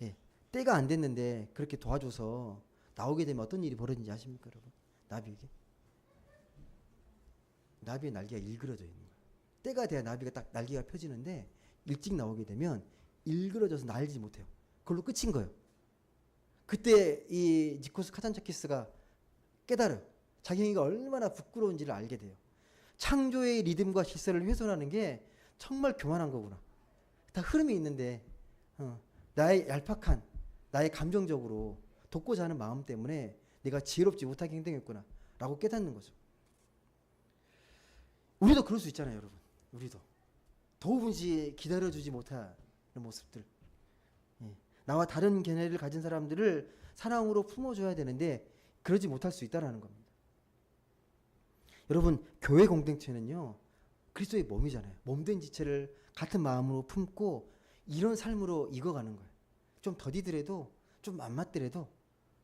S1: 예, 때가 안 됐는데 그렇게 도와줘서 나오게 되면 어떤 일이 벌어진지 아십니까, 여러분? 나비의 날개가 일그러져 있는 거예요. 때가 돼야 나비가 딱 날개가 펴지는데 일찍 나오게 되면 일그러져서 날지 못해요. 그걸로 끝인 거예요. 그때 이 니코스 카잔자키스가 깨달아요. 자기가 얼마나 부끄러운지를 알게 돼요. 창조의 리듬과 질서를 훼손하는 게 정말 교만한 거구나. 다 흐름이 있는데 나의 얄팍한 나의 감정적으로 돕고자 하는 마음 때문에 내가 지혜롭지 못하게 행동했구나 라고 깨닫는 거죠. 우리도 그럴 수 있잖아요, 여러분. 우리도 도무지 기다려주지 못하는 모습들, 나와 다른 견해를 가진 사람들을 사랑으로 품어줘야 되는데 그러지 못할 수 있다는 겁니다. 여러분, 교회 공동체는요 그리스도의 몸이잖아요. 몸된 지체를 같은 마음으로 품고 이런 삶으로 익어가는 거예요. 좀 더디더라도 좀 안 맞더라도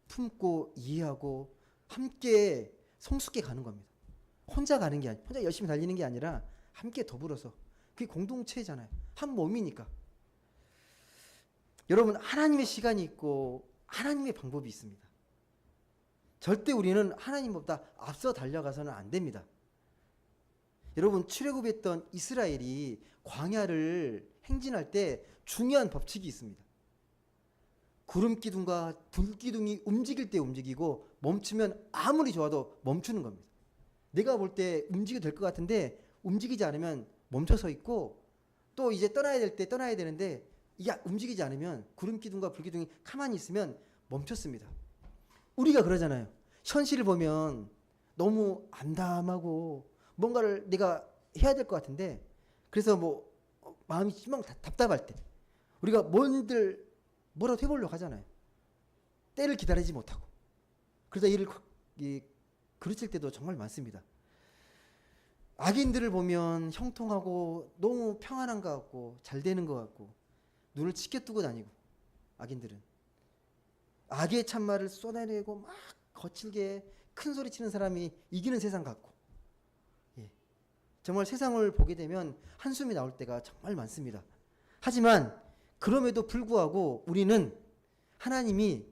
S1: 품고 이해하고 함께 성숙해 가는 겁니다. 혼자 가는 게 아니라, 혼자 열심히 달리는 게 아니라 함께 더불어서. 그게 공동체잖아요. 한 몸이니까. 여러분, 하나님의 시간이 있고 하나님의 방법이 있습니다. 절대 우리는 하나님보다 앞서 달려가서는 안 됩니다. 여러분, 출애굽했던 이스라엘이 광야를 행진할 때 중요한 법칙이 있습니다. 구름 기둥과 불 기둥이 움직일 때 움직이고 멈추면 아무리 좋아도 멈추는 겁니다. 내가 볼 때 움직여도 될 것 같은데 움직이지 않으면 멈춰서 있고, 또 이제 떠나야 될 때 떠나야 되는데 이게 움직이지 않으면 구름 기둥과 불 기둥이 가만히 있으면 멈췄습니다. 우리가 그러잖아요. 현실을 보면 너무 암담하고 뭔가를 내가 해야 될 것 같은데, 그래서 뭐 마음이 막 답답할 때 우리가 뭐라도 해보려고 하잖아요. 때를 기다리지 못하고. 그러다 일을 그르칠 때도 정말 많습니다. 악인들을 보면 형통하고 너무 평안한 것 같고 잘 되는 것 같고 눈을 치켜뜨고 다니고, 악인들은 악의 참말을 쏟아내고 막 거칠게 큰 소리 치는 사람이 이기는 세상 같고, 정말 세상을 보게 되면 한숨이 나올 때가 정말 많습니다. 하지만 그럼에도 불구하고 우리는 하나님이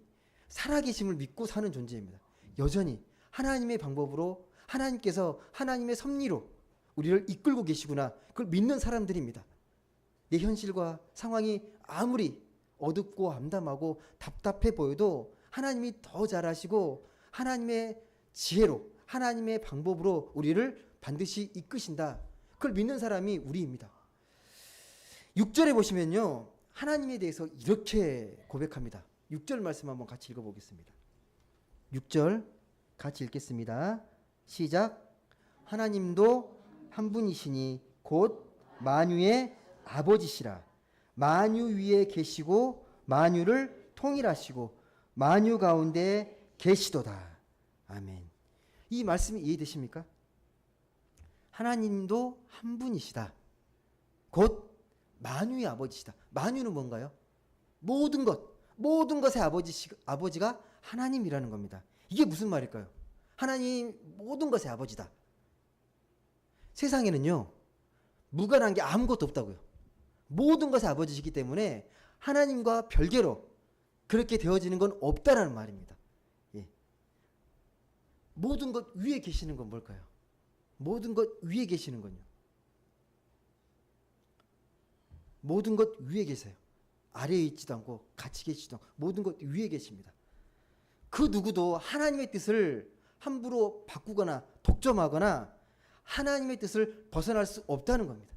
S1: 살아계심을 믿고 사는 존재입니다. 여전히 하나님의 방법으로, 하나님께서 하나님의 섭리로 우리를 이끌고 계시구나, 그걸 믿는 사람들입니다. 내 현실과 상황이 아무리 어둡고 암담하고 답답해 보여도 하나님이 더 잘하시고 하나님의 지혜로, 하나님의 방법으로 우리를 반드시 이끄신다, 그걸 믿는 사람이 우리입니다. 6절에 보시면요, 하나님에 대해서 이렇게 고백합니다. 6절 말씀 한번 같이 읽어보겠습니다. 6절 같이 읽겠습니다. 시작. 하나님도 한 분이시니 곧 만유의 아버지시라. 만유 위에 계시고 만유를 통일하시고 만유 가운데 계시도다. 아멘. 이 말씀이 이해되십니까? 하나님도 한 분이시다. 곧 만유의 아버지시다. 만유는 뭔가요? 모든 것의 아버지가 하나님이라는 겁니다. 이게 무슨 말일까요? 하나님 모든 것의 아버지다. 세상에는요, 무관한 게 아무것도 없다고요. 모든 것의 아버지시기 때문에 하나님과 별개로 그렇게 되어지는 건 없다라는 말입니다. 예. 모든 것 위에 계시는 건 뭘까요? 모든 것 위에 계시는 건요. 모든 것 위에 계세요. 아래에 있지도 않고 같이 계시지도 않고 모든 것 위에 계십니다. 그 누구도 하나님의 뜻을 함부로 바꾸거나 독점하거나 하나님의 뜻을 벗어날 수 없다는 겁니다.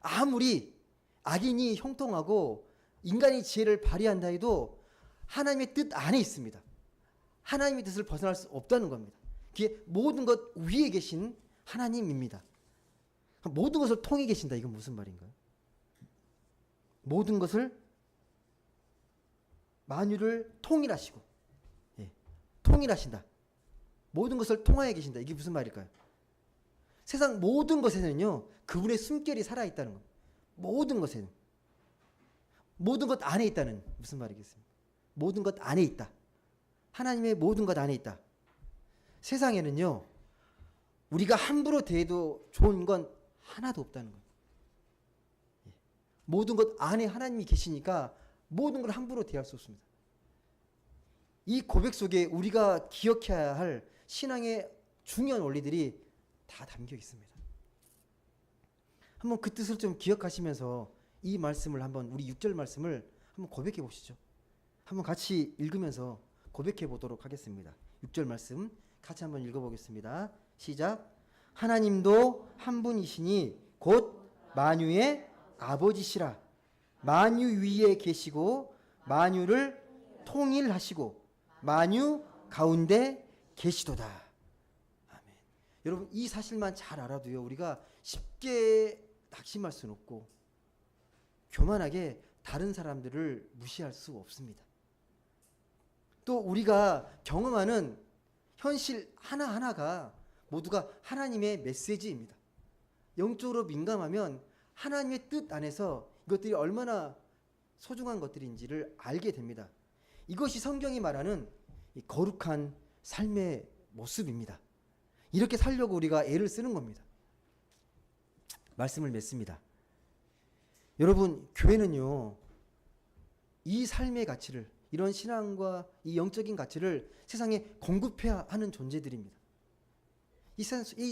S1: 아무리 악인이 형통하고 인간의 지혜를 발휘한다 해도 하나님의 뜻 안에 있습니다. 하나님의 뜻을 벗어날 수 없다는 겁니다. 그게 모든 것 위에 계신 하나님입니다. 모든 것을 통해 계신다. 이건 무슨 말인가요? 모든 것을 만유를 통일하시고, 예, 통일하신다. 모든 것을 통하여 계신다. 이게 무슨 말일까요? 세상 모든 것에는요, 그분의 숨결이 살아있다는 겁니다. 모든 것에는. 모든 것 안에 있다는 무슨 말이겠습니까? 모든 것 안에 있다. 하나님의 모든 것 안에 있다. 세상에는요, 우리가 함부로 대해도 좋은 건 하나도 없다는 거예요. 예. 모든 것 안에 하나님이 계시니까 모든 걸 함부로 대할 수 없습니다. 이 고백 속에 우리가 기억해야 할 신앙의 중요한 원리들이 다 담겨 있습니다. 한번 그 뜻을 좀 기억하시면서 이 말씀을 한번 우리 6절 말씀을 한번 고백해 보시죠. 한번 같이 읽으면서 고백해 보도록 하겠습니다. 6절 말씀 같이 한번 읽어보겠습니다. 시작. 하나님도 한 분이시니 곧 만유의 아버지시라. 만유 위에 계시고 만유를 통일하시고 만유 가운데 계시도다. 아멘. 여러분 이 사실만 잘 알아도요, 우리가 쉽게 낙심할 수는 없고 교만하게 다른 사람들을 무시할 수 없습니다. 또 우리가 경험하는 현실 하나하나가 모두가 하나님의 메시지입니다. 영적으로 민감하면 하나님의 뜻 안에서 이것들이 얼마나 소중한 것들인지를 알게 됩니다. 이것이 성경이 말하는 이 거룩한 삶의 모습입니다. 이렇게 살려고 우리가 애를 쓰는 겁니다. 말씀을 맺습니다. 여러분, 교회는요, 이 삶의 가치를, 이런 신앙과 이 영적인 가치를 세상에 공급해야 하는 존재들입니다. 이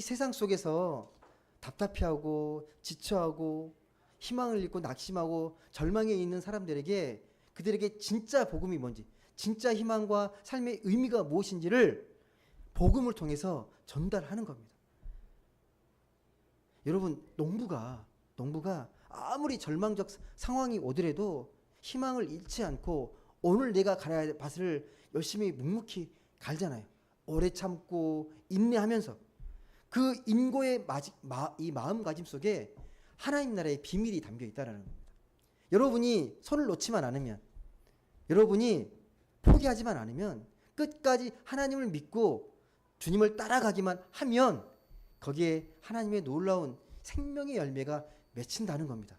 S1: 세상 속에서 답답해하고 지쳐하고 희망을 잃고 낙심하고 절망에 있는 사람들에게, 그들에게 진짜 복음이 뭔지, 진짜 희망과 삶의 의미가 무엇인지를 복음을 통해서 전달하는 겁니다. 여러분, 농부가 아무리 절망적 상황이 오더라도 희망을 잃지 않고 오늘 내가 갈아야 할 밭을 열심히 묵묵히 갈잖아요. 오래 참고 인내하면서 그 인고의 이 마음가짐 속에 하나님 나라의 비밀이 담겨 있다는 겁니다. 여러분이 손을 놓지만 않으면, 여러분이 포기하지만 않으면, 끝까지 하나님을 믿고 주님을 따라가기만 하면 거기에 하나님의 놀라운 생명의 열매가 맺힌다는 겁니다.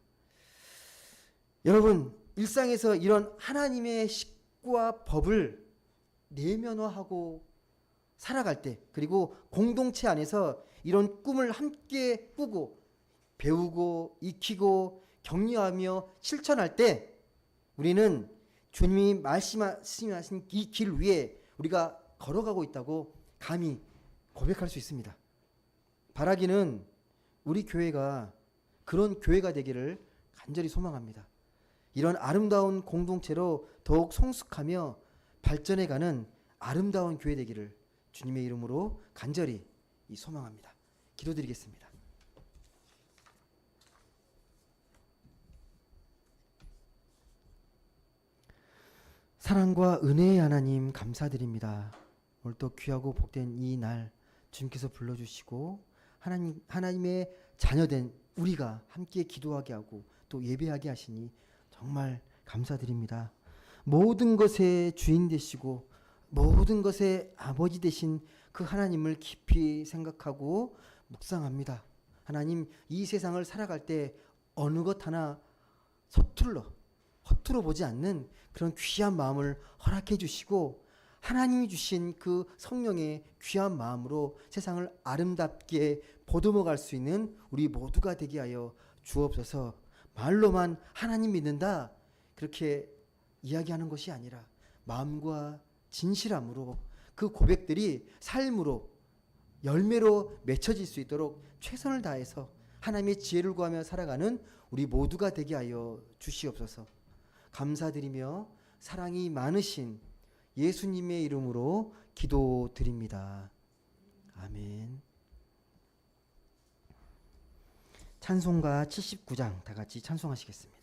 S1: 여러분, 일상에서 이런 하나님의 식구와 법을 내면화하고 살아갈 때, 그리고 공동체 안에서 이런 꿈을 함께 꾸고 배우고 익히고 격려하며 실천할 때 우리는 주님이 말씀하신 이 길 위에 우리가 걸어가고 있다고 감히 고백할 수 있습니다. 바라기는 우리 교회가 그런 교회가 되기를 간절히 소망합니다. 이런 아름다운 공동체로 더욱 성숙하며 발전해가는 아름다운 교회 되기를 주님의 이름으로 간절히 소망합니다. 기도드리겠습니다. 사랑과 은혜의 하나님 감사드립니다. 오늘 또 귀하고 복된 이 날 주님께서 불러주시고 하나님의 자녀된 우리가 함께 기도하게 하고 또 예배하게 하시니 정말 감사드립니다. 모든 것의 주인 되시고 모든 것의 아버지 되신 그 하나님을 깊이 생각하고 묵상합니다. 하나님, 이 세상을 살아갈 때 어느 것 하나 허투루 보지 않는 그런 귀한 마음을 허락해 주시고 하나님이 주신 그 성령의 귀한 마음으로 세상을 아름답게 보듬어 갈 수 있는 우리 모두가 되게 하여 주옵소서. 말로만 하나님 믿는다 그렇게 이야기하는 것이 아니라 마음과 진실함으로 그 고백들이 삶으로 열매로 맺혀질 수 있도록 최선을 다해서 하나님의 지혜를 구하며 살아가는 우리 모두가 되게 하여 주시옵소서. 감사드리며 사랑이 많으신 예수님의 이름으로 기도드립니다. 아멘. 찬송가 79장 다 같이 찬송하시겠습니다.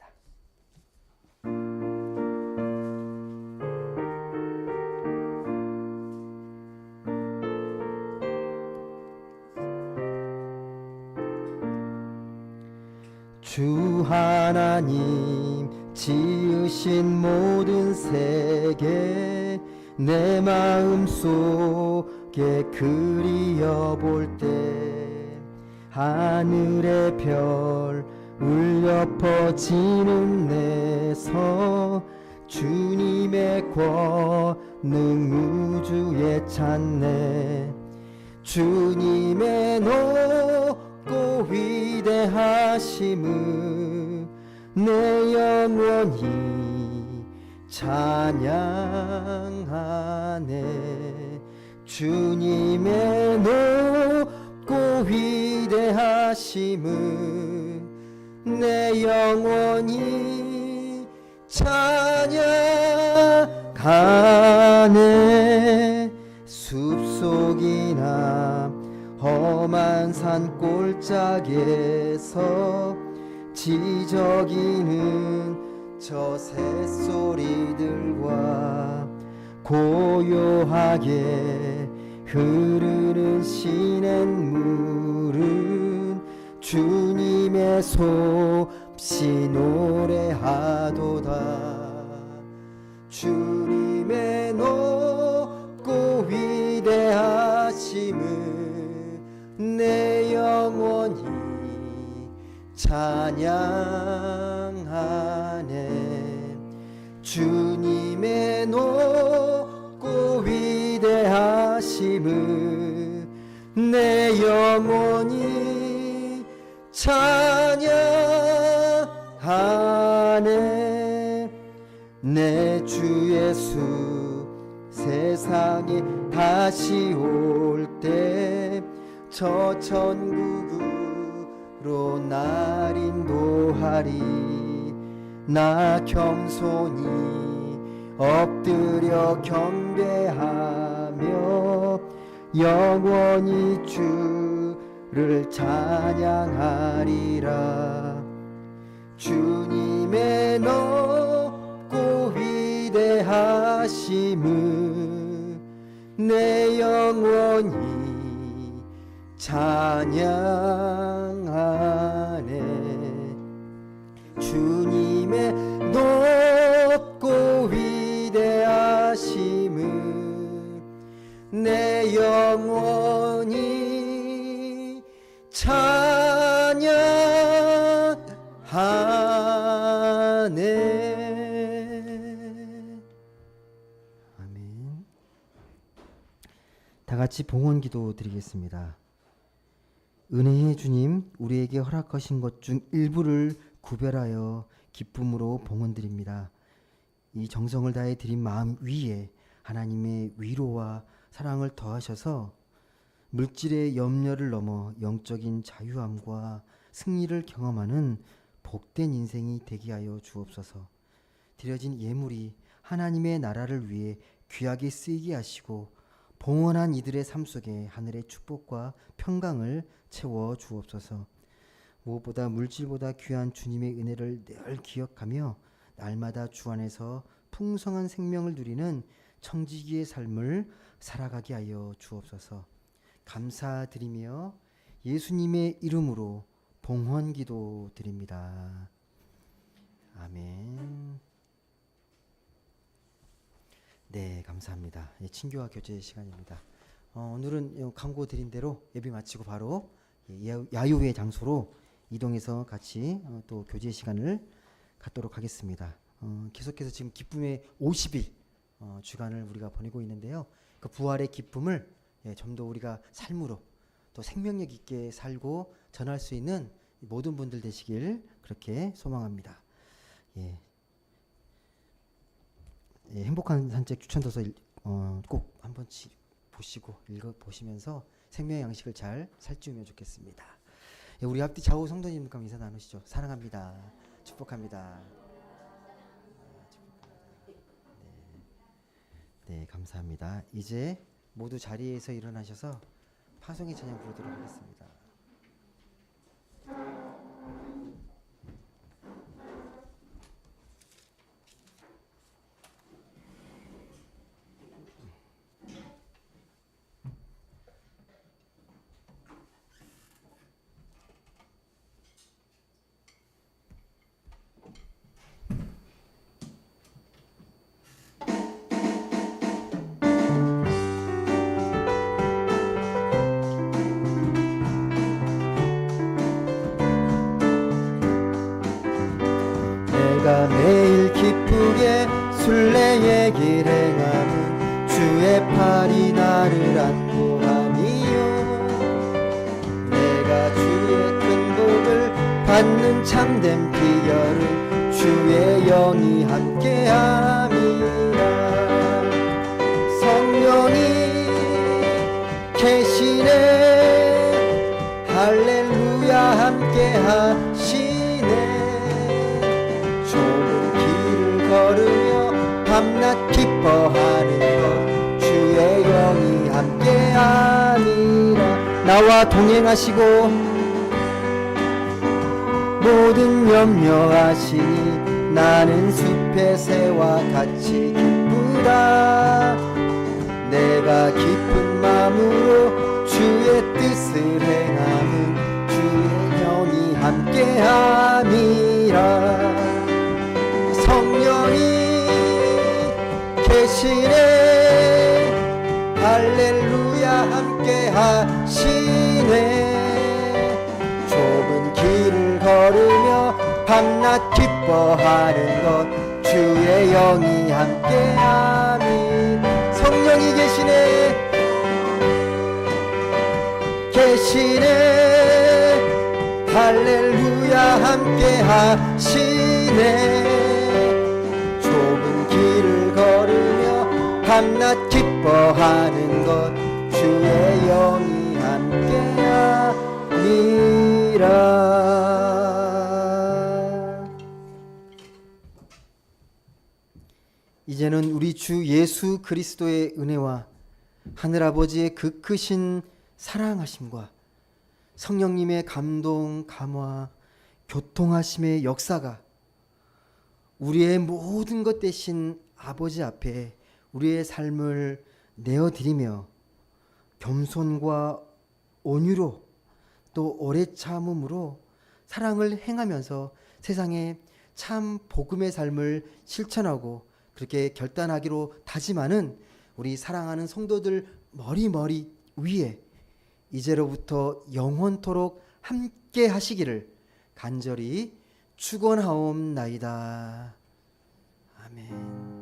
S1: 주 하나님 지으신 모든 세계 내 마음 속에 그리어볼 때 하늘의 별 울려 퍼지는 내서 주님의 권능 우주에 찾네. 주님의 높고 위대하심을 내 영혼이 찬양하네. 주님의 높고 위대하심을 내 영혼이 찬양하네. 숲속이나 험한 산 골짜기에서 지저귀는 저 새소리들과 고요하게 흐르는 시냇물은 주님의 섭씨 노래하도다. 주님의 높고 위대하심을 내 영혼이 찬양하네. 주님의 높고 위대하심을 내 영혼이 찬양하네. 내 주 예수 세상에 다시 올 때 저 천국으로 날 인도하리. 나 겸손히 엎드려 경배하며 영원히 주를 찬양하리라. 주님의 높고 위대하심을 내 영혼이 찬양하네. 주님의 높고 위대하심을 내 영혼이 찬양하네. 아멘. 다 같이 봉헌 기도 드리겠습니다. 은혜의 주님, 우리에게 허락하신 것 중 일부를 구별하여 기쁨으로 봉헌드립니다. 이 정성을 다해 드린 마음 위에 하나님의 위로와 사랑을 더하셔서 물질의 염려를 넘어 영적인 자유함과 승리를 경험하는 복된 인생이 되게 하여 주옵소서. 드려진 예물이 하나님의 나라를 위해 귀하게 쓰이게 하시고 봉헌한 이들의 삶 속에 하늘의 축복과 평강을 채워 주옵소서. 무엇보다 물질보다 귀한 주님의 은혜를 늘 기억하며 날마다 주 안에서 풍성한 생명을 누리는 청지기의 삶을 살아가게 하여 주옵소서. 감사드리며 예수님의 이름으로 봉헌 기도 드립니다. 아멘. 네, 감사합니다. 친교와 교제 시간입니다. 오늘은 광고 드린 대로 예배 마치고 바로 야유회 장소로 이동해서 같이 또 교제 시간을 갖도록 하겠습니다. 계속해서 지금 기쁨의 50일 주간을 우리가 보내고 있는데요. 그 부활의 기쁨을 좀 더 우리가 삶으로 또 생명력 있게 살고 전할 수 있는 모든 분들 되시길 그렇게 소망합니다. 예. 행복한 산책 추천도서 꼭 한번 보시고 읽어보시면서 생명의 양식을 잘 살찌우면 좋겠습니다. 우리 앞뒤 좌우 성도님과 인사 나누시죠. 사랑합니다. 축복합니다. 네, 감사합니다. 이제 모두 자리에서 일어나셔서 파송의 찬양 부르도록 하겠습니다. 내가 매일 기쁘게 순례의 길 행하는 주의 팔이 나를 안보하니요. 내가 주의 큰 복을 받는 참된 비결은 주의 영이 함께함이라. 성령이 계시네 할렐루야 함께하시네. 걸으며 밤낮 기뻐하는 것 주의 영이 함께하니라. 나와 동행하시고 모든 염려하시니 나는 숲의 새와 같이 기쁘다. 내가 기쁜 마음으로 주의 뜻을 행하는 주의 영이 함께함이라. 성령이 계시네 할렐루야 함께하시네. 좁은 길을 걸으며 밤낮 기뻐하는 것 주의 영이 함께하니. 성령이 계시네 할렐루야 함께하시네. 길을 걸으며 밤낮 기뻐하는 것 주의 영이 함께하니라. 이제는 우리 주 예수 그리스도의 은혜와 하늘아버지의 그 크신 사랑하심과 성령님의 감동, 감화, 교통하심의 역사가 우리의 모든 것 대신 아버지 앞에 우리의 삶을 내어드리며 겸손과 온유로 또 오래 참음으로 사랑을 행하면서 세상에 참 복음의 삶을 실천하고 그렇게 결단하기로 다짐하는 우리 사랑하는 성도들 머리 위에 이제로부터 영원토록 함께 하시기를 간절히 축원하옵나이다. 아멘.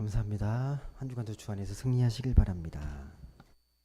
S1: 감사합니다. 한 주간도 주 안에서 승리하시길 바랍니다.